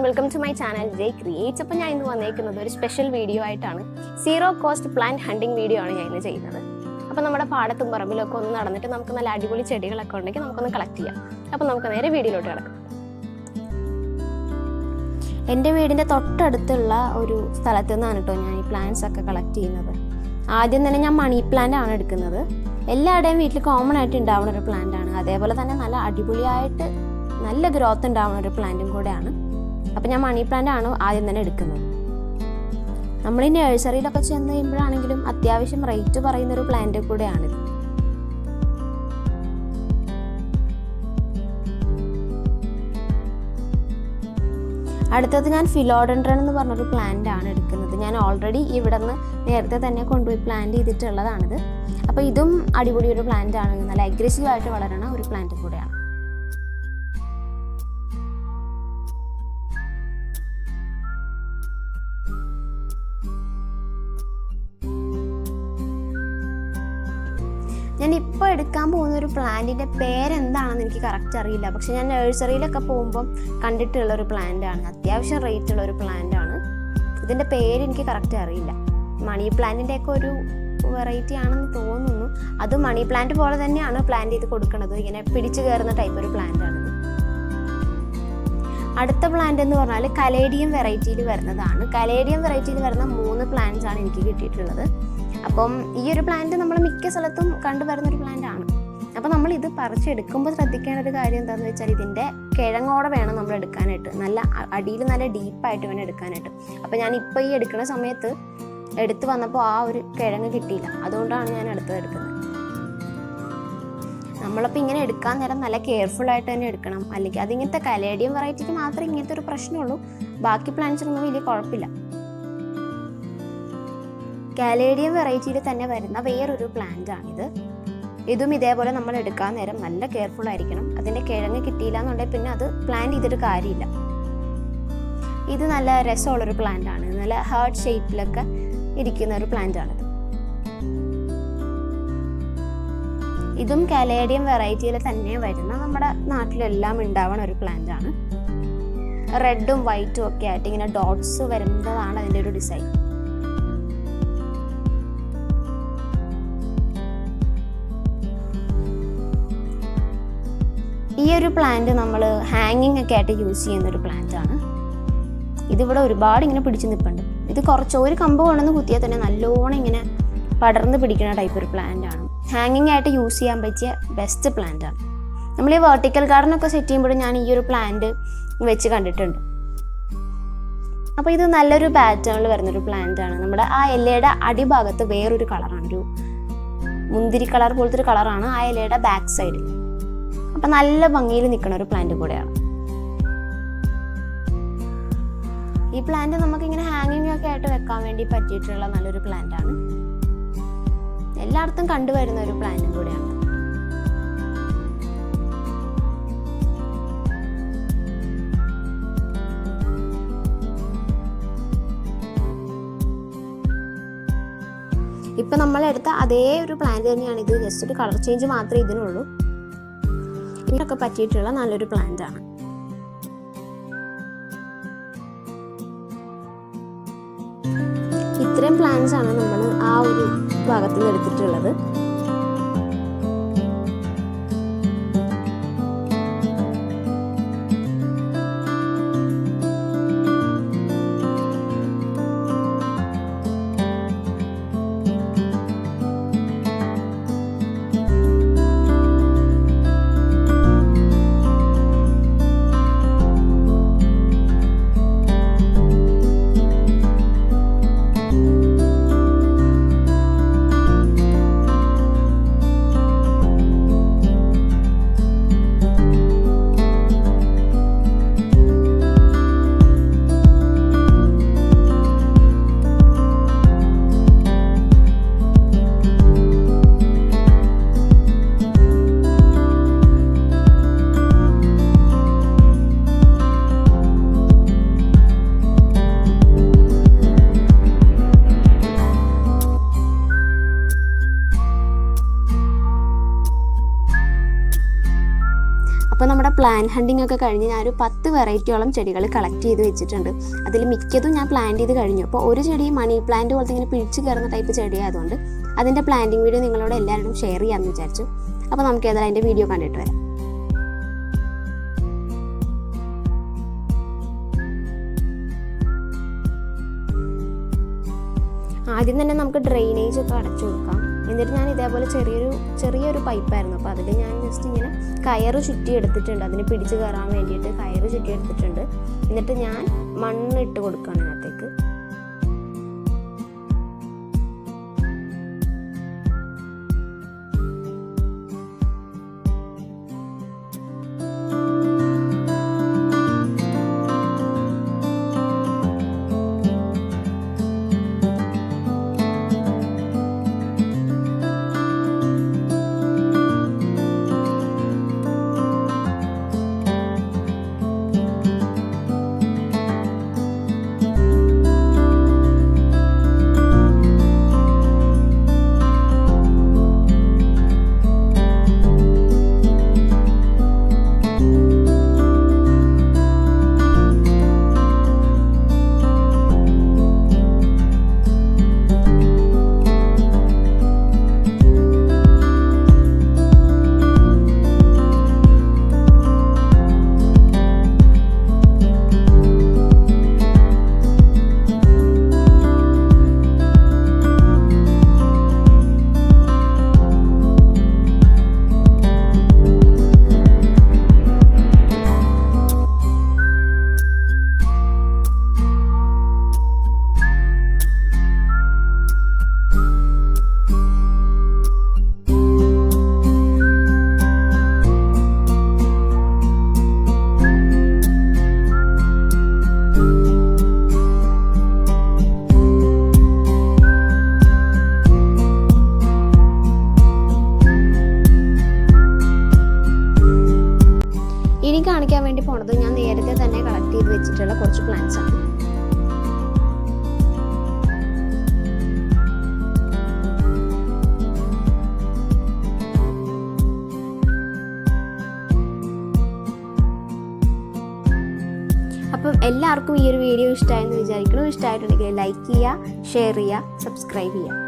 Welcome to my channel Jai creates. അപ്പോൾ ഞാൻ ഇന്ന് വന്നേക്കുന്നത് ഒരു സ്പെഷ്യൽ വീഡിയോ ആയിട്ടാണ്. Zero cost plant hunting video ആണ് ഞാൻ ഇന്ന് ചെയ്യുന്നത്. അപ്പോൾ നമ്മുടെ പാടത്തും പറമ്പിലൊക്കെ ഒന്ന് നടന്നിട്ട് നമുക്ക് നല്ല അടിപൊളി ചെടികളൊക്കെ ഉണ്ടെങ്കിൽ നമുക്കൊന്ന് കളക്ട് ചെയ്യാം. അപ്പോൾ നമുക്ക് നേരെ വീഡിയോയിലോട്ട് കിടക്കാം. എൻ്റെ വീടിൻ്റെ തൊട്ടടുത്തുള്ള ഒരു സ്ഥലത്ത് നിന്നാണ് കേട്ടോ ഞാൻ ഈ പ്ലാന്റ്സ് ഒക്കെ കളക്ട് ചെയ്യുന്നത്. ആദ്യം തന്നെ ഞാൻ മണി പ്ലാന്റ് ആണ് എടുക്കുന്നത്. എല്ലാവരുടെയും വീട്ടിൽ കോമൺ ആയിട്ട് ഉണ്ടാവുന്ന ഒരു പ്ലാന്റ് ആണ്. അതേപോലെ തന്നെ നല്ല അടിപൊളിയായിട്ട് നല്ല ഗ്രോത്ത് ഉണ്ടാവുന്ന ഒരു പ്ലാന്റും കൂടെയാണ്. അപ്പോൾ ഞാൻ മണി പ്ലാന്റ് ആണ് ആദ്യം തന്നെ എടുക്കുന്നത്. നമ്മൾ ഈ നഴ്സറിയിലൊക്കെ ചെന്ന് കഴിയുമ്പോഴാണെങ്കിലും അത്യാവശ്യം റേറ്റ് പറയുന്നൊരു പ്ലാന്റ് കൂടെയാണിത്. അടുത്തത് ഞാൻ ഫിലോഡൻഡ്രൺ എന്ന് പറഞ്ഞൊരു പ്ലാന്റ് ആണ് എടുക്കുന്നത്. ഞാൻ ഓൾറെഡി ഇവിടെ നിന്ന് നേരത്തെ തന്നെ കൊണ്ടുപോയി പ്ലാന്റ് ചെയ്തിട്ടുള്ളതാണിത്. അപ്പോൾ ഇതും അടിപൊളി ഒരു പ്ലാന്റ് ആണ്. നല്ല അഗ്രസീവായിട്ട് വളരണ ഒരു പ്ലാന്റ് കൂടെയാണ്. ഞാൻ ഇപ്പോൾ എടുക്കാൻ പോകുന്ന ഒരു പ്ലാന്റിൻ്റെ പേരെന്താണെന്ന് എനിക്ക് കറക്റ്റ് അറിയില്ല. പക്ഷെ ഞാൻ നഴ്സറിയിലൊക്കെ പോകുമ്പം കണ്ടിട്ടുള്ള ഒരു പ്ലാന്റ് ആണ്. അത്യാവശ്യം റേറ്റ് ഉള്ള ഒരു പ്ലാന്റ് ആണ്. ഇതിൻ്റെ പേര് എനിക്ക് കറക്റ്റ് അറിയില്ല. മണി പ്ലാന്റിൻ്റെ ഒക്കെ ഒരു വെറൈറ്റി ആണെന്ന് തോന്നുന്നു. അത് മണി പ്ലാന്റ് പോലെ തന്നെയാണ് പ്ലാന്റ് ചെയ്ത് കൊടുക്കുന്നത്. ഇങ്ങനെ പിടിച്ചു കയറുന്ന ടൈപ്പ് ഒരു പ്ലാന്റ് ആണിത്. അടുത്ത പ്ലാന്റ് എന്ന് പറഞ്ഞാൽ കലേഡിയം വെറൈറ്റിയിൽ വരുന്നതാണ്. കലേഡിയം വെറൈറ്റിയിൽ വരുന്ന 3 പ്ലാന്റ്സ് ആണ് എനിക്ക് കിട്ടിയിട്ടുള്ളത്. അപ്പം ഈ ഒരു പ്ലാന്റ് നമ്മൾ മിക്ക സ്ഥലത്തും കണ്ടുവരുന്നൊരു പ്ലാന്റ് ആണ്. അപ്പം നമ്മൾ ഇത് പറിച്ചെടുക്കുമ്പോൾ ശ്രദ്ധിക്കേണ്ട ഒരു കാര്യം എന്താണെന്ന് വെച്ചാൽ ഇതിൻ്റെ കിഴങ്ങോടെ വേണം നമ്മൾ എടുക്കാനായിട്ട്. നല്ല അടിയിൽ നല്ല ഡീപ്പായിട്ട് വേണം എടുക്കാനായിട്ട്. അപ്പം ഞാൻ ഇപ്പോൾ ഈ എടുക്കുന്ന സമയത്ത് എടുത്ത് വന്നപ്പോൾ ആ ഒരു കിഴങ്ങ് കിട്ടിയില്ല. അതുകൊണ്ടാണ് ഞാൻ അടുത്തത് എടുക്കുന്നത്. നമ്മളപ്പോൾ ഇങ്ങനെ എടുക്കാൻ നേരം നല്ല കെയർഫുള്ളായിട്ട് തന്നെ എടുക്കണം. അല്ലെങ്കിൽ അതിങ്ങനത്തെ കലേഡിയം വെറൈറ്റിക്ക് മാത്രമേ ഇങ്ങനത്തെ ഒരു പ്രശ്നമുള്ളൂ. ബാക്കി പ്ലാന്റ്സിനൊന്നും വലിയ കുഴപ്പമില്ല. കാലേഡിയം വെറൈറ്റിയിൽ തന്നെ വരുന്ന വേറൊരു പ്ലാന്റ് ആണിത്. ഇതും ഇതേപോലെ നമ്മൾ എടുക്കാൻ നേരം നല്ല കെയർഫുൾ ആയിരിക്കണം. അതിൻ്റെ കിഴങ്ങ് കിട്ടിയില്ല എന്നുണ്ടെങ്കിൽ പിന്നെ അത് പ്ലാന്റ് ചെയ്തിട്ട് കാര്യമില്ല. ഇത് നല്ല രസമുള്ളൊരു പ്ലാന്റ് ആണ്. നല്ല ഹാർട്ട് ഷേപ്പിലൊക്കെ ഇരിക്കുന്ന ഒരു പ്ലാന്റ് ആണിത്. ഇതും കാലേഡിയം വെറൈറ്റിയിൽ തന്നെ വരുന്ന നമ്മുടെ നാട്ടിലെല്ലാം ഉണ്ടാവുന്ന ഒരു പ്ലാന്റ് ആണ്. റെഡും വൈറ്റും ഒക്കെ ആയിട്ട് ഇങ്ങനെ ഡോട്ട്സ് വരുന്നതാണ് അതിൻ്റെ ഒരു ഡിസൈൻ. ഈ ഒരു പ്ലാന്റ് നമ്മൾ ഹാങ്ങിങ് ഒക്കെ ആയിട്ട് യൂസ് ചെയ്യുന്നൊരു പ്ലാന്റ് ആണ്. ഇതിവിടെ ഒരുപാട് ഇങ്ങനെ പിടിച്ച് നിൽപ്പുണ്ട്. ഇത് ഒരു കമ്പ് കൊണ്ടുവന്ന് കുത്തിയാൽ തന്നെ നല്ലോണം ഇങ്ങനെ പടർന്ന് പിടിക്കുന്ന ടൈപ്പ് ഒരു പ്ലാന്റ് ആണ്. ഹാങ്ങിങ് ആയിട്ട് യൂസ് ചെയ്യാൻ പറ്റിയ ബെസ്റ്റ് പ്ലാന്റ് ആണ്. നമ്മൾ ഈ വെർട്ടിക്കൽ ഗാർഡനൊക്കെ സെറ്റ് ചെയ്യുമ്പോഴും ഞാൻ ഈ ഒരു പ്ലാന്റ് വെച്ച് കണ്ടിട്ടുണ്ട്. അപ്പോൾ ഇത് നല്ലൊരു പാറ്റേണിൽ വരുന്നൊരു പ്ലാന്റ് ആണ്. നമ്മുടെ ആ ഇലയുടെ അടിഭാഗത്ത് വേറൊരു കളറാണ്, ഒരു മുന്തിരി കളർ പോലത്തെ ഒരു കളറാണ് ആ ഇലയുടെ ബാക്ക് സൈഡിൽ. അപ്പം നല്ല ഭംഗിയിൽ നിൽക്കുന്ന ഒരു പ്ലാന്റ് കൂടെയാണ് ഈ പ്ലാന്റ്. നമുക്കിങ്ങനെ ഹാങ്ങിങ് ഒക്കെ ആയിട്ട് വെക്കാൻ വേണ്ടി പറ്റിയിട്ടുള്ള നല്ലൊരു പ്ലാന്റ് ആണ്. എല്ലായിടത്തും കണ്ടുവരുന്ന ഒരു പ്ലാന്റും കൂടെയാണ്. ഇപ്പം നമ്മളെടുത്ത അതേ ഒരു പ്ലാന്റ് തന്നെയാണ് ഇത്. ജസ്റ്റ് ഒരു കളർ ചേഞ്ച് മാത്രമേ ഇതിനുള്ളൂ. ഇതിനൊക്കെ പറ്റിയിട്ടുള്ള നല്ലൊരു പ്ലാന്റ് ആണ്. ഇത്രയും പ്ലാന്റ്സ് ആണ് നമ്മൾ ആ ഒരു ഭാഗത്ത് നിന്ന് എടുത്തിട്ടുള്ളത്. അപ്പോൾ നമ്മുടെ പ്ലാന്റ് ഹണ്ടിങ് ഒക്കെ കഴിഞ്ഞ് ഞാനൊരു 10 വെറൈറ്റിയോളം ചെടികൾ കളക്ട് ചെയ്ത് വെച്ചിട്ടുണ്ട്. അതിൽ മിക്കതും ഞാൻ പ്ലാന്റ് ചെയ്ത് കഴിഞ്ഞു. അപ്പോൾ ഒരു ചെടി മണി പ്ലാന്റ് പോലത്തെ ഇങ്ങനെ പിടിച്ച് കയറുന്ന ടൈപ്പ് ചെടിയായതുകൊണ്ട് അതിൻ്റെ പ്ലാന്റിങ് വീഡിയോ നിങ്ങളോട് എല്ലാവരോടും ഷെയർ ചെയ്യാമെന്ന് വിചാരിച്ചു. അപ്പോൾ നമുക്ക് ഏതായാലും അതിൻ്റെ വീഡിയോ കണ്ടിട്ട് വരാം. ആദ്യം തന്നെ നമുക്ക് ഡ്രെയിനേജ് ഒക്കെ അടച്ചു കൊടുക്കാം. എന്നിട്ട് ഞാൻ ഇതേപോലെ ചെറിയൊരു പൈപ്പായിരുന്നു, അപ്പോൾ അതിൽ ഞാൻ ജസ്റ്റ് ഇങ്ങനെ കയറ് ചുറ്റി എടുത്തിട്ടുണ്ട്. അതിന് പിടിച്ച് കയറാൻ വേണ്ടിയിട്ട് കയറ് ചുറ്റി എടുത്തിട്ടുണ്ട്. എന്നിട്ട് ഞാൻ മണ്ണ് ഇട്ട് കൊടുക്കുകയാണ് അതിനകത്തേക്ക്. ഇനി കാണിക്കാൻ വേണ്ടി പോണത് ഞാൻ നേരത്തെ തന്നെ കളക്ട് ചെയ്ത് വെച്ചിട്ടുള്ള കുറച്ച് പ്ലാന്റ്സ് ആണ്. അപ്പം എല്ലാവർക്കും ഈ ഒരു വീഡിയോ ഇഷ്ടമായെന്ന് വിചാരിക്കുന്നു. ഇഷ്ടമായിട്ടുണ്ടെങ്കിൽ ലൈക്ക് ചെയ്യുക, ഷെയർ ചെയ്യുക, സബ്സ്ക്രൈബ് ചെയ്യുക.